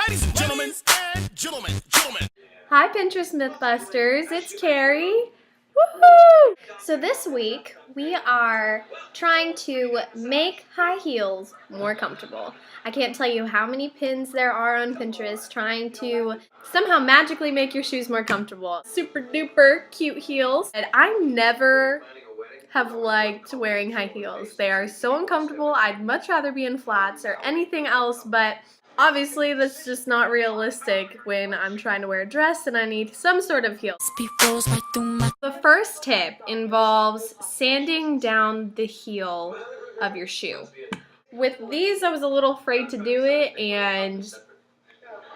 Ladies and gentlemen, gentlemen. Hi Pinterest Mythbusters, it's Carrie. Woohoo! So this week we are trying to make high heels more comfortable. I can't tell you how many pins there are on Pinterest trying to somehow magically make your shoes more comfortable. Super duper cute heels. And I never have liked wearing high heels. They are so uncomfortable. I'd much rather be in flats or anything else, but obviously that's just not realistic when I'm trying to wear a dress and I need some sort of heel. The first tip involves sanding down the heel of your shoe. With these, I was a little afraid to do it, and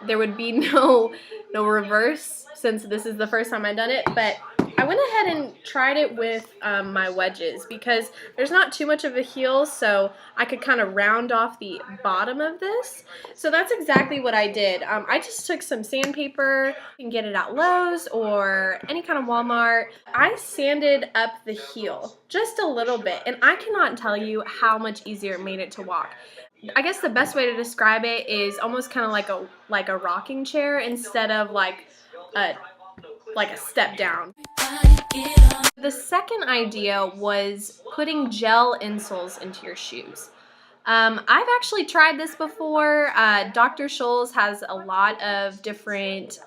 there would be no reverse since this is the first time I've done it, but I went ahead and tried it with my wedges because there's not too much of a heel, so I could kind of round off the bottom of this. So that's exactly what I did. I just took some sandpaper. You can get it at Lowe's or any kind of Walmart. I sanded up the heel just a little bit, and I cannot tell you how much easier it made it to walk. I guess the best way to describe it is almost kind of like a rocking chair instead of like a step down. The second idea was putting gel insoles into your shoes. I've actually tried this before. Dr. Scholl's has a lot of different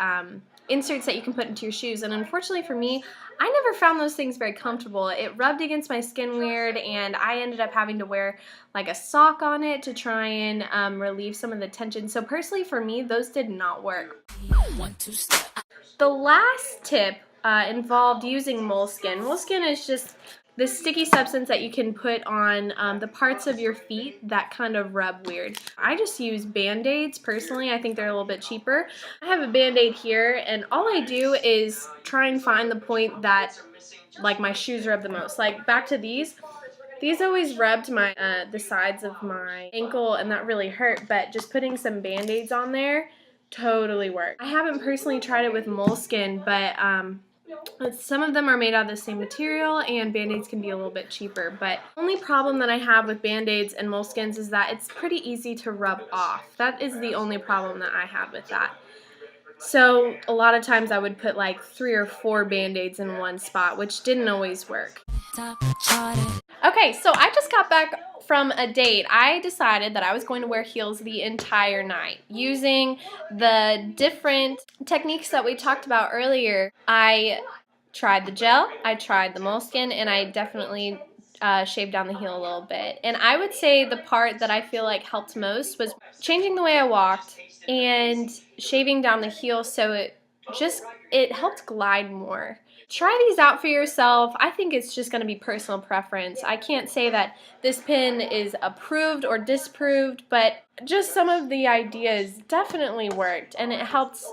inserts that you can put into your shoes, and unfortunately for me, I never found those things very comfortable. It rubbed against my skin weird, and I ended up having to wear like a sock on it to try and relieve some of the tension. So personally for me, those did not work. The last tip involved using moleskin. Moleskin is just this sticky substance that you can put on the parts of your feet that kind of rub weird. I just use Band-Aids personally. I think they're a little bit cheaper. I have a Band-Aid here, and all I do is try and find the point that like my shoes rub the most. Like back to these always rubbed my the sides of my ankle, and that really hurt, but just putting some Band-Aids on there totally worked. I haven't personally tried it with moleskin, but some of them are made out of the same material, and Band-Aids can be a little bit cheaper. But the only problem that I have with Band-Aids and moleskins is that it's pretty easy to rub off. That is the only problem that I have with that. So a lot of times I would put like 3 or 4 Band-Aids in one spot, which didn't always work. Okay, so I just got back from a date. I decided that I was going to wear heels the entire night using the different techniques that we talked about earlier. I tried the gel, I tried the moleskin, and I definitely shaved down the heel a little bit. And I would say the part that I feel like helped most was changing the way I walked and shaving down the heel so it helped glide more. Try these out for yourself. I think it's just going to be personal preference. I can't say that this pin is approved or disproved, but just some of the ideas definitely worked, and it helps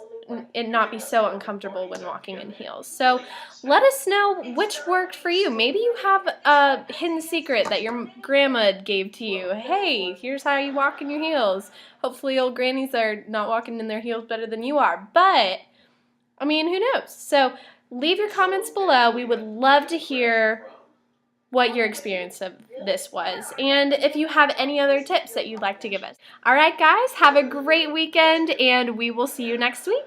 it not be so uncomfortable when walking in heels. So let us know which worked for you. Maybe you have a hidden secret that your grandma gave to you. Hey, here's how you walk in your heels. Hopefully old grannies are not walking in their heels better than you are, but I mean, who knows? So leave your comments below. We would love to hear what your experience of this was, and if you have any other tips that you'd like to give us. All right, guys, have a great weekend, and we will see you next week.